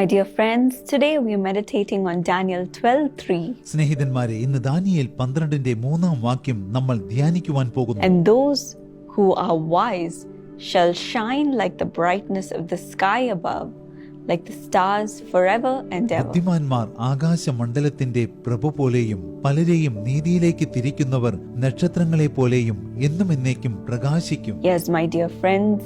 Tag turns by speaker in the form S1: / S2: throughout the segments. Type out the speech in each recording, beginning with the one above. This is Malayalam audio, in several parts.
S1: My dear friends, today we are meditating on Daniel 12:3.
S2: സ്നേഹിതന്മാരെ, ഇന്ന് ദാനിയേൽ 12-ന്റെ 3-ാം വാക്യം നമ്മൾ ധ്യാനിക്കുവാൻ പോകുന്നു.
S1: And those who are wise shall shine like the brightness of the sky above, like the stars forever and ever.
S2: ബുദ്ധിമാന്മാർ ആകാശമണ്ഡലത്തിന്റെ പ്രഭ പോലെയും പലരെയും നീതിയിലേക്ക് തിരിക്കുന്നവർ നക്ഷത്രങ്ങളെ പോലെയും എന്നും എന്നേക്കും പ്രകാശിക്കും.
S1: Yes, my dear friends,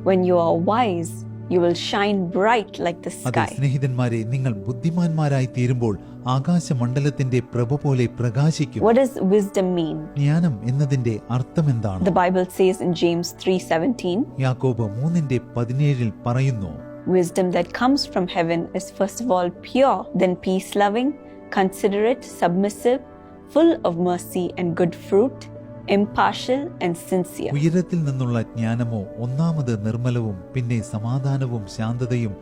S1: when you are wise, you will shine bright like the
S2: അതെ
S1: sky.
S2: സ്നേഹിതന്മാരെ, നിങ്ങൾ ബുദ്ധിമാന്മാരായി തീരുമ്പോൾ ആകാശമണ്ഡലത്തിന്റെ പ്രഭ പോലെ പ്രകാശിക്കും.
S1: What does wisdom mean?
S2: ജ്ഞാനം എന്നതിന്റെ അർത്ഥം എന്താണ്?
S1: The Bible says in James 3:17,
S2: യാക്കോബ് 3:17 പറയുന്നു,
S1: wisdom that comes from heaven is first of all pure, then peace-loving, considerate, submissive, full of mercy and good fruit, impartial and sincere.
S2: ഉയരത്തിൽ നിന്നുള്ള ജ്ഞാനമോ ഒന്നാമത് നിർമ്മലവും പിന്നെ സമാധാനവും ശാന്തതയും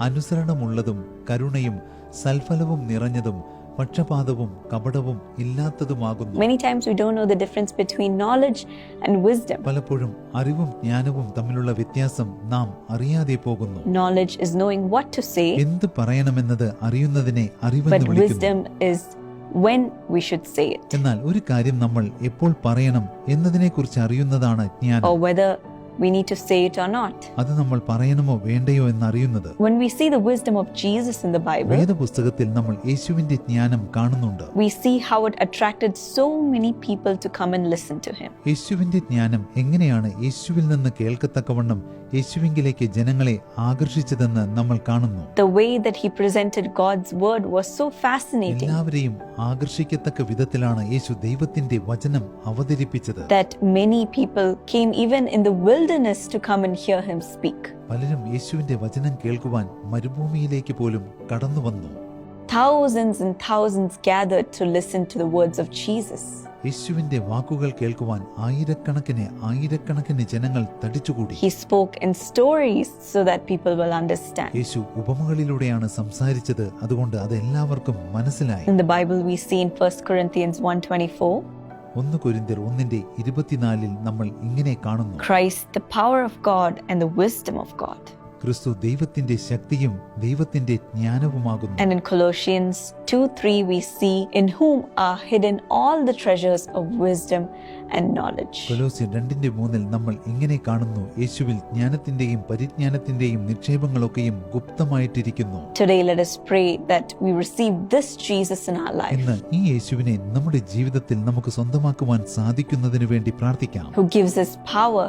S2: അനുസരണമുള്ളതും കരുണയും സൽഫലവും നിറഞ്ഞതും പക്ഷപാതവും കപടവും ഇല്ലാത്തതുമാകുന്നു.
S1: Many times we don't know the difference between knowledge and wisdom.
S2: പലപ്പോഴും അറിവും ജ്ഞാനവും തമ്മിലുള്ള വ്യത്യാസം നാം അറിയാതെ പോകുന്നു.
S1: Knowledge is knowing what to say,
S2: എന്ത് പറയണമെന്നത് അറിയുന്നതിനെ
S1: but
S2: അറിവെന്ന് വിളിക്കുന്നു.
S1: wisdom is when we should say it,
S2: എന്നാൽ ഒരു കാര്യം നമ്മൾ എപ്പോൾ പറയണം എന്നതിനെക്കുറിച്ച് അറിയുന്നതാണ് ജ്ഞാനം.
S1: or whether we need to say it or not.
S2: അത് നമ്മൾ പറയണമോ വേണ്ടയോ എന്നറിയുന്നത്.
S1: When we see the wisdom of Jesus in the Bible,
S2: വേദപുസ്തകത്തിൽ നമ്മൾ യേശുവിന്റെ ജ്ഞാനം കാണുന്നുണ്ട്.
S1: we see how it attracted so many people to come and listen to him.
S2: യേശുവിന്റെ ജ്ഞാനം എങ്ങനെയാണ് യേശുവിൽ നിന്ന് കേൾക്കത്തക്കവണ്ണം യേശുവിങ്കിലേക്ക് ജനങ്ങളെ ആകർഷിച്ചതെന്ന് നമ്മൾ കാണുന്നു.
S1: The way that he presented God's word was so fascinating
S2: എല്ലാവരെയും ആകർഷിക്കത്തക്ക വിധത്തിലാണ് യേശു ദൈവത്തിന്റെ വചനം അവതരിപ്പിച്ചത്.
S1: that many people came even in the wilderness to come and hear him speak.
S2: പലരും യേശുവിന്റെ വചനം കേൾക്കുവാൻ മരുഭൂമിയിലേക്ക് പോലും കടന്നു വന്നു.
S1: Thousands and thousands gathered to listen to the words of Jesus.
S2: യേശുവിന്റെ വാക്കുകൾ കേൾക്കുവാൻ ആയിരക്കണക്കിന് ജനങ്ങൾ തടിച്ചുകൂടി.
S1: He spoke in stories so that people will understand.
S2: യേശു ഉപമകളിലൂടെയാണ് സംസാരിച്ചത്, അതുകൊണ്ട് അത് എല്ലാവർക്കും മനസ്സിലായി.
S1: In the Bible we see in 1 Corinthians 1:24,
S2: 1 കൊരിന്ത്യർ 1:24 നമ്മൾ ഇങ്ങനെ കാണുന്നു,
S1: Christ the power of God and the wisdom of God.
S2: ക്രിസ്തു ദൈവത്തിന്റെ ശക്തിയും ദൈവത്തിന്റെ ജ്ഞാനവുമാകുന്നു.
S1: And in Colossians 2:3 we see in whom are hidden all the treasures of wisdom and knowledge.
S2: കൊലോസ്യർ 2:3 നമ്മൾ ഇങ്ങനെ കാണുന്നു, യേശുവിൽ ജ്ഞാനത്തിന്റെയും പരിജ്ഞാനത്തിന്റെയും നിക്ഷേപങ്ങളൊക്കെയും ഗുപ്തമായിട്ടിരിക്കുന്നു.
S1: Today let us pray that we receive this Jesus in our life,
S2: ഇന്ന് ഈ യേശുവിനെ നമ്മുടെ ജീവിതത്തിൽ നമുക്ക് സ്വന്തമാക്കുവാൻ സാധിക്കുന്നതിന് വേണ്ടി പ്രാർത്ഥിക്കാം.
S1: who gives us power,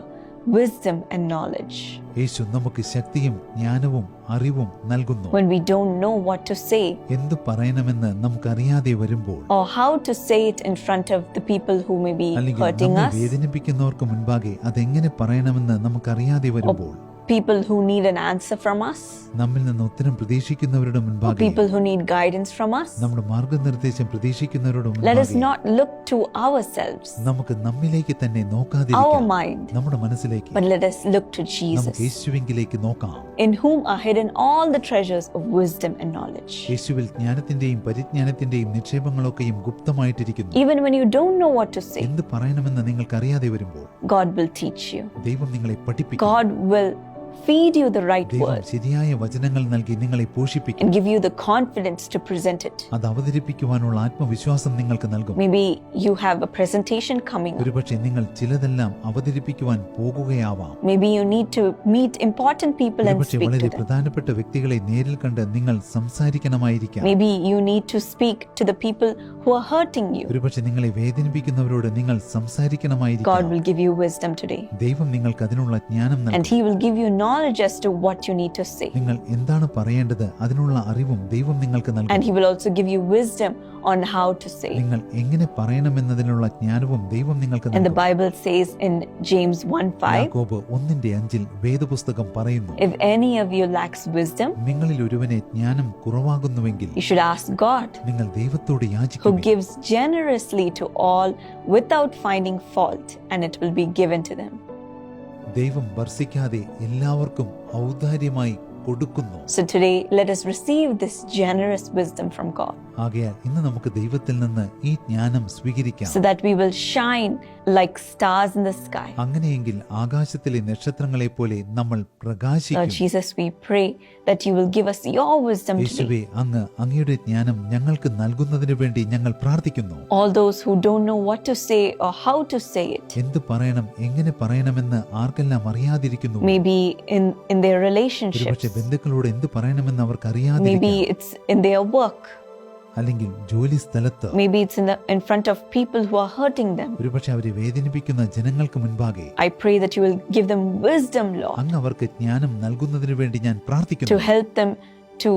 S1: wisdom and knowledge.
S2: യേശു നമുക്ക് ശക്തിയും ജ്ഞാനവും അറിവും നൽകുന്നു.
S1: When we don't know what to say
S2: എന്ത് പറയണമെന്ന് നമുക്കറിയാതെ വരുമ്പോൾ,
S1: or how to say it in front of the people who may be
S2: അല്ലെങ്കിൽ
S1: hurting
S2: നമ്മെ
S1: us,
S2: വേദനിപ്പിക്കുന്നവർക്ക് മുൻപാകെ അതെങ്ങനെ പറയണമെന്ന് നമുക്കറിയാതെ വരുമ്പോൾ,
S1: people who need an answer from us,
S2: നമ്മിൽ നിന്ന് ഉത്തരം പ്രതീക്ഷിക്കുന്നവരുടെ
S1: or
S2: മുൻപാകെ,
S1: people who need guidance from us,
S2: നമ്മുടെ മാർഗനിർദ്ദേശം പ്രതീക്ഷിക്കുന്നവരുടെ
S1: let us
S2: മുൻപാകെ
S1: not look to ourselves,
S2: നമുക്ക് നമ്മിലേക്ക് തന്നെ
S1: our
S2: നോക്കാതിരിക്കാം,
S1: mind,
S2: നമ്മുടെ മനസ്സിലേക്ക്,
S1: but let us look to Jesus,
S2: നമുക്ക് യേശുവിങ്കിലേക്ക് നോക്കാം.
S1: in whom are hidden all the treasures of wisdom and knowledge.
S2: യേശുവിൽ ജ്ഞാനത്തിന്റെയും പരിജ്ഞാനത്തിന്റെയും നിക്ഷേപങ്ങളൊക്കെയും ഗുപ്തമായിട്ടിരിക്കുന്നു.
S1: Even when you don't know what to say,
S2: എന്ത് പറയണമെന്ന് നിങ്ങൾക്കറിയാതെ വരുമ്പോൾ,
S1: God will teach you.
S2: ദൈവം നിങ്ങളെ പഠിപ്പിക്കും.
S1: God will feed you the right
S2: ദൈവം
S1: words
S2: ശരിയായ വചനങ്ങൾ നൽകി നിങ്ങളെ പോഷിപ്പിക്കും.
S1: and give you the confidence to present it.
S2: അത് അവതരിപ്പിക്കുവാനുള്ള ആത്മവിശ്വാസം നിങ്ങൾക്ക് നൽകും.
S1: Maybe you have a presentation coming up.
S2: ഒരുപക്ഷെ നിങ്ങൾ ചിലതെല്ലാം അവതരിപ്പിക്കുവാൻ പോകുകയാവാം.
S1: Maybe you need to meet important people and
S2: ഒരുപക്ഷെ
S1: speak
S2: വളരെ
S1: to them.
S2: പ്രധാനപ്പെട്ട വ്യക്തികളെ നേരിൽ കണ്ട് നിങ്ങൾ സംസാരിക്കണമായിരിക്കാം.
S1: Maybe you need to speak to the people who are hurting you.
S2: ഒരുപക്ഷെ നിങ്ങളെ വേദനിപ്പിക്കുന്നവരോട് നിങ്ങൾ സംസാരിക്കണമായിരിക്കാം.
S1: God will give you wisdom today,
S2: ദൈവം നിങ്ങൾക്ക് അതിനുള്ള ജ്ഞാനം
S1: and
S2: നൽകും.
S1: He will give you knowledge as to what you need to say.
S2: നിങ്ങൾ എന്താണ് പറയേണ്ടത് അതിനുള്ള അറിവും ദൈവം നിങ്ങൾക്ക്
S1: And
S2: നൽകും.
S1: He will also give you wisdom on how to say.
S2: നിങ്ങൾ എങ്ങനെ പറയണമെന്നതിനുള്ള ജ്ഞാനവും ദൈവം നിങ്ങൾക്ക്
S1: And the
S2: നൽകും.
S1: Bible says in James 1:5,
S2: യാക്കോബ് 1:5 വേദപുസ്തകം പറയുന്നു,
S1: if any of you lacks wisdom,
S2: നിങ്ങളിൽ ഒരുവനെ ജ്ഞാനം കുറവാകുന്നുവെങ്കിൽ
S1: you should ask God,
S2: നിങ്ങൾ ദൈവത്തോട്
S1: who
S2: യാചിക്കുവിൻ.
S1: gives generously to all without finding fault, and it will be given to them.
S2: ദൈവം വർഷിക്കാതെ എല്ലാവർക്കും ഔദാര്യമായി കൊടുക്കുന്നു.
S1: So today, let us receive this generous wisdom from God,
S2: ആകയാൽ ഇന്ന് നമുക്ക് ദൈവത്തിൽ നിന്ന് ഈ ജ്ഞാനം സ്വീകരിക്കാം.
S1: so that we will shine like stars in the sky.
S2: അങ്ങനെയെങ്കിൽ ആകാശത്തിലെ നക്ഷത്രങ്ങളെ പോലെ നമ്മൾ
S1: Lord
S2: പ്രകാശിക്കും.
S1: Jesus, we pray that you will give us your wisdom today.
S2: യേശുവേ, അങ്ങയുടെ ജ്ഞാനം ഞങ്ങൾക്ക് നൽകുന്നതിന് വേണ്ടി ഞങ്ങൾ പ്രാർത്ഥിക്കുന്നു.
S1: All those who don't know what to say or how to say it,
S2: എന്ത് പറയണം, എങ്ങനെ പറയണമെന്ന് ആർക്കെല്ലാം അറിയാതിരിക്കുന്നു.
S1: maybe in their relationships,
S2: ഒരുപക്ഷെ ബന്ധുക്കളോട് എന്ത് പറയണമെന്ന് അവർക്ക് അറിയാതിരിക്കാം.
S1: maybe it's in their work,
S2: അല്ലെങ്കിൽ ജോലി സ്ഥലത്ത്,
S1: maybe it's in front of people who are hurting them.
S2: ഒരുപക്ഷെ അവരെ വേദനിപ്പിക്കുന്ന ജനങ്ങൾക്ക് മുൻപാകെ
S1: I pray that you will give them wisdom, Lord,
S2: അങ്ങ് അവർക്ക് ജ്ഞാനം നൽകുന്നതിന് വേണ്ടി ഞാൻ
S1: to
S2: പ്രാർത്ഥിക്കുന്നു.
S1: help them to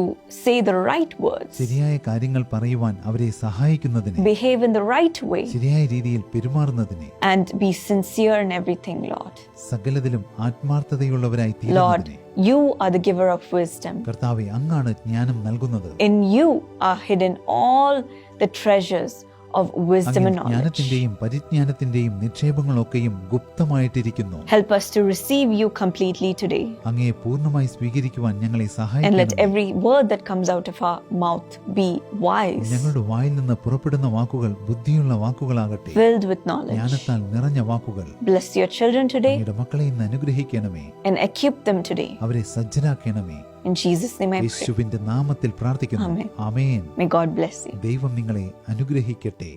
S1: say the right words,
S2: ശരിയായ കാര്യങ്ങൾ പറയുവാൻ അവരെ സഹായിക്കുന്നതിന്,
S1: behave in the right way,
S2: ശരിയായ രീതിയിൽ പെരുമാറുന്നതിന്,
S1: and be sincere in everything, Lord.
S2: സകലതിലും ആത്മാർത്ഥതയുള്ളവരായി
S1: Lord,
S2: തീരുന്നതിന്.
S1: you are the giver of wisdom.
S2: കർത്താവേ, അങ്ങാണ് ജ്ഞാനം നൽകുന്നത്.
S1: In you are hidden all the treasures of wisdom and knowledge.
S2: ജ്ഞാനത്തിന്റെയും പരിജ്ഞാനത്തിന്റെയും നിക്ഷേപങ്ങളൊക്കെയും ഗുപ്തമായിട്ടിരിക്കുന്നു.
S1: Help us to receive you completely today.
S2: അങ്ങയെ പൂർണ്ണമായി സ്വീകരിക്കുവാൻ ഞങ്ങളെ
S1: And let
S2: സഹായിക്കണം.
S1: every word that comes out of our mouth be wise,
S2: ഞങ്ങളുടെ വായിൽ നിന്ന് പുറപ്പെടുന്ന വാക്കുകൾ ബുദ്ധിയുള്ള വാക്കുകളാകട്ടെ,
S1: filled with knowledge.
S2: ജ്ഞാനത്താൽ നിറഞ്ഞ വാക്കുകൾ.
S1: Bless your children today
S2: അങ്ങയുടെ മക്കളെ ഇന്ന് അനുഗ്രഹിക്കണമേ,
S1: and equip them today.
S2: അവരെ സജ്ജരാക്കണമേ.
S1: In Jesus' name I pray.
S2: യേശുവിന്റെ നാമത്തിൽ പ്രാർത്ഥിക്കുന്നു.
S1: Amen.
S2: Amen.
S1: May God bless you.
S2: ദൈവം നിങ്ങളെ അനുഗ്രഹിക്കട്ടെ.